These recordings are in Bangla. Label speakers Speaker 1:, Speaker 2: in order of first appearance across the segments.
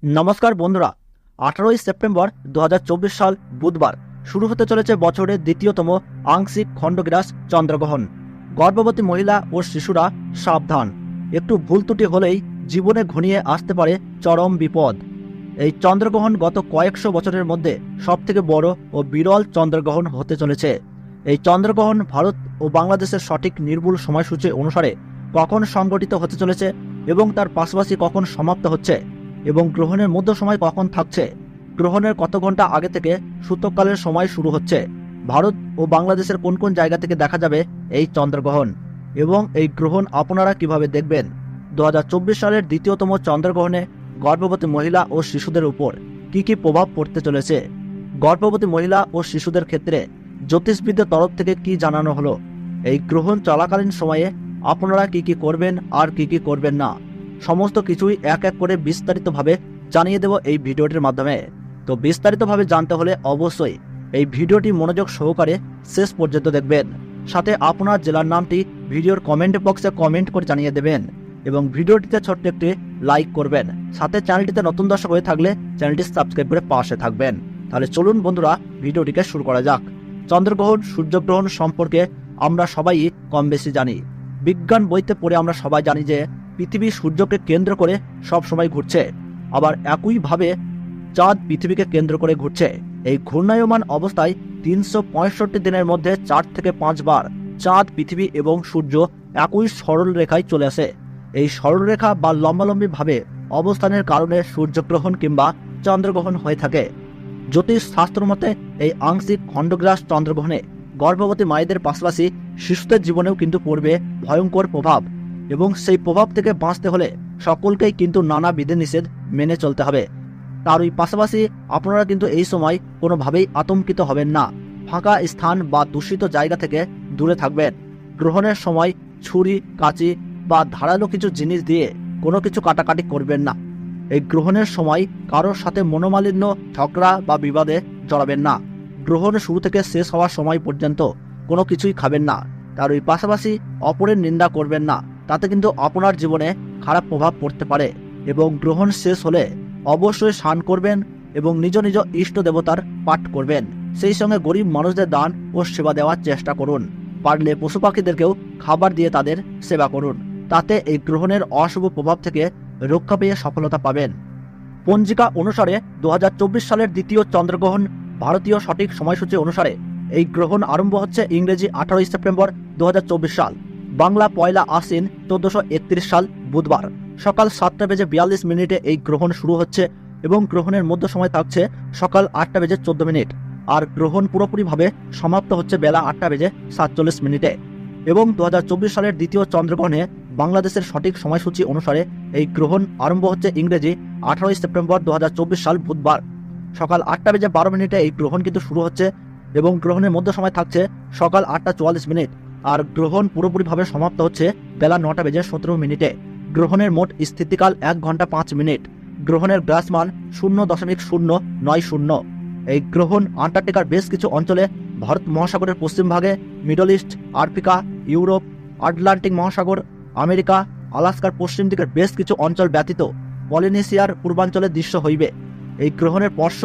Speaker 1: নমস্কার বন্ধুরা, 18ই সেপ্টেম্বর 2024 সাল বুধবার শুরু হতে চলেছে বছরের দ্বিতীয়তম আংশিক খণ্ডগ্রাস চন্দ্রগ্রহণ। গর্ভবতী মহিলা ও শিশুরা সাবধান, একটু ভুল ত্রুটি হলেই জীবনে ঘনিয়ে আসতে পারে চরম বিপদ। এই চন্দ্রগ্রহণ গত কয়েকশো বছরের মধ্যে সবথেকে বড় ও বিরল চন্দ্রগ্রহণ হতে চলেছে। এই চন্দ্রগ্রহণ ভারত ও বাংলাদেশের সঠিক নির্ভুল সময়সূচি অনুসারে কখন সংগঠিত হতে চলেছে এবং তার পাশাপাশি কখন সমাপ্ত হচ্ছে এবং গ্রহণের মধ্য সময় কখন থাকছে, গ্রহণের কত ঘন্টা আগে থেকে সূতককালের সময় শুরু হচ্ছে, ভারত ও বাংলাদেশের কোন কোন জায়গা থেকে দেখা যাবে এই চন্দ্রগ্রহণ এবং এই গ্রহণ আপনারা কিভাবে দেখবেন। 2024 সালের দ্বিতীয়তম চন্দ্রগ্রহণে গর্ভবতী মহিলা ও শিশুদের উপর কি প্রভাব পড়তে চলেছে, গর্ভবতী মহিলা ও শিশুদের ক্ষেত্রে জ্যোতিষবিদদের তরফ থেকে কি জানানো হলো, এই গ্রহণ চলাকালীন সময়ে আপনারা কি করবেন আর কি করবেন না, সমস্ত কিছুই এক এক করে বিস্তারিতভাবে জানিয়ে দেব এই ভিডিওটির মাধ্যমে। তো বিস্তারিতভাবে জানতে হলে অবশ্যই এই ভিডিওটি মনোযোগ সহকারে শেষ পর্যন্ত দেখবেন। সাথে আপনার জেলার নামটি ভিডিওর কমেন্ট বক্সে কমেন্ট করে জানিয়ে দেবেন এবং ভিডিওটিতে ছোট্ট একটি লাইক করবেন। সাথে চ্যানেলটিতে নতুন দর্শক হয়ে থাকলে চ্যানেলটি সাবস্ক্রাইব করে পাশে থাকবেন। তাহলে চলুন বন্ধুরা, ভিডিওটিকে শুরু করা যাক। চন্দ্রগ্রহণ সূর্যগ্রহণ সম্পর্কে আমরা সবাই কম বেশি জানি। বিজ্ঞান বইতে পড়ে আমরা সবাই জানি যে পৃথিবী সূর্যকে কেন্দ্র করে সব সময় ঘুরছে, আবার একইভাবে চাঁদ পৃথিবীকে কেন্দ্র করে ঘুরছে। এই ঘূর্ণায়মান অবস্থায় 365 দিনের মধ্যে 4 থেকে 5 বার চাঁদ, পৃথিবী এবং সূর্য একই সরল রেখায় চলে আসে। এই সরলরেখা বা লম্বালম্বী ভাবে অবস্থানের কারণে সূর্যগ্রহণ কিংবা চন্দ্রগ্রহণ হয়ে থাকে। জ্যোতিষ শাস্ত্র মতে এই আংশিক খণ্ডগ্রাস চন্দ্রগ্রহণে গর্ভবতী মায়েদের পাশাপাশি শিশুদের জীবনেও কিন্তু পড়বে ভয়ঙ্কর প্রভাব এবং সেই প্রভাব থেকে বাঁচতে হলে সকলকেই কিন্তু নানা বিধিনিষেধ মেনে চলতে হবে। তারই পাশাপাশি আপনারা কিন্তু এই সময় কোনোভাবেই আতঙ্কিত হবেন না। ফাঁকা স্থান বা দূষিত জায়গা থেকে দূরে থাকবেন। গ্রহণের সময় ছুরি, কাঁচি বা ধারালো কিছু জিনিস দিয়ে কোনো কিছু কাটাকাটি করবেন না। এই গ্রহণের সময় কারোর সাথে মনোমালিন্য, ঝগড়া বা বিবাদে জড়াবেন না। গ্রহণ শুরু থেকে শেষ হওয়ার সময় পর্যন্ত কোনো কিছুই খাবেন না। তারই পাশাপাশি অপরের নিন্দা করবেন না, তাতে কিন্তু আপনার জীবনে খারাপ প্রভাব পড়তে পারে। এবং গ্রহণ শেষ হলে অবশ্যই স্নান করবেন এবং নিজ নিজ ইষ্ট দেবতার পাঠ করবেন। সেই সঙ্গে গরিব মানুষদের দান ও সেবা দেওয়ার চেষ্টা করুন। পারলে পশু পাখিদেরকেও খাবার দিয়ে তাদের সেবা করুন। তাতে এই গ্রহণের অশুভ প্রভাব থেকে রক্ষা পেয়ে সফলতা পাবেন। পঞ্জিকা অনুসারে 2024 সালের দ্বিতীয় চন্দ্রগ্রহণ ভারতীয় সঠিক সময়সূচি অনুসারে এই গ্রহণ আরম্ভ হচ্ছে ইংরেজি 18ই সেপ্টেম্বর 2024 সাল, বাংলা 1 আশ্বিন 1431 সাল বুধবার সকাল 7:42 এই গ্রহণ শুরু হচ্ছে এবং গ্রহণের মধ্য সময় থাকছে সকাল 8:14 আর গ্রহণ পুরোপুরিভাবে সমাপ্ত হচ্ছে বেলা 8:47 এবং 2024 সালের দ্বিতীয় চন্দ্রগ্রহণে বাংলাদেশের সঠিক সময়সূচি অনুসারে এই গ্রহণ আরম্ভ হচ্ছে ইংরেজি 18ই সেপ্টেম্বর 2024 সাল বুধবার সকাল 8:12 এই গ্রহণ কিন্তু শুরু হচ্ছে এবং গ্রহণের মধ্য সময় থাকছে সকাল 8:44 আর গ্রহণ পুরোপুরিভাবে সমাপ্ত হচ্ছে বেলা 9:17। গ্রহণের মোট স্থিতিকাল 1 ঘন্টা 5 মিনিট। গ্রহণের গ্রাসমান 0.090। এই গ্রহণ আন্টার্কটিকার বেশ কিছু অঞ্চলে, ভারত মহাসাগরের পশ্চিম ভাগে, middle east, Africa, Europe, Atlantic মহাসাগর, আমেরিকা, আলাস্কার পশ্চিম দিকের বেশ কিছু অঞ্চল ব্যতীত পলিনেশিয়ার পূর্বাঞ্চলে দৃশ্য হইবে। এই গ্রহণের পর্শ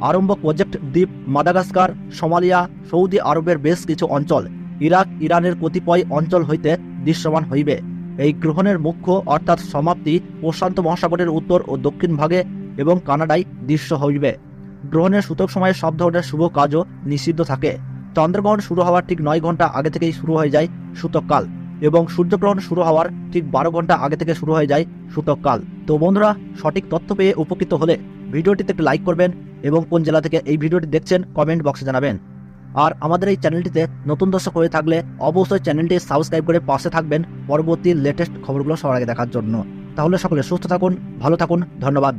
Speaker 1: আরম্ভ প্রজেক্ট দ্বীপ, মাদাগাস্কার, সোমালিয়া, সৌদি আরবের বেশ কিছু অঞ্চল, ইরাক, ইরানের কতিপয় অঞ্চল হইতে দৃশ্যমান হইবে। এই গ্রহণের মুখ্য অর্থাৎ সমাপ্তি প্রশান্ত মহাসাগরের উত্তর ও দক্ষিণ ভাগে এবং কানাডায় দৃশ্য হইবে। গ্রহণের সূতক সময়ে সব ধরনের শুভ কাজও নিষিদ্ধ থাকে। চন্দ্রগ্রহণ শুরু হওয়ার ঠিক 9 ঘন্টা আগে থেকেই শুরু হয়ে যায় সূতককাল এবং সূর্যগ্রহণ শুরু হওয়ার ঠিক 12 ঘন্টা আগে থেকে শুরু হয়ে যায় সূতককাল। তো বন্ধুরা, সঠিক তথ্য পেয়ে উপকৃত হলে ভিডিওটিতে একটি লাইক করবেন এবং কোন জেলা থেকে এই ভিডিওটি দেখছেন কমেন্ট বক্সে জানাবেন। আর আমাদের এই চ্যানেলটিতে নতুন দর্শক হয়ে থাকলে অবশ্যই চ্যানেলটি সাবস্ক্রাইব করে পাশে থাকবেন পরবর্তী লেটেস্ট খবরগুলো সবার আগে দেখার জন্য। তাহলে সকলে সুস্থ থাকুন, ভালো থাকুন, ধন্যবাদ।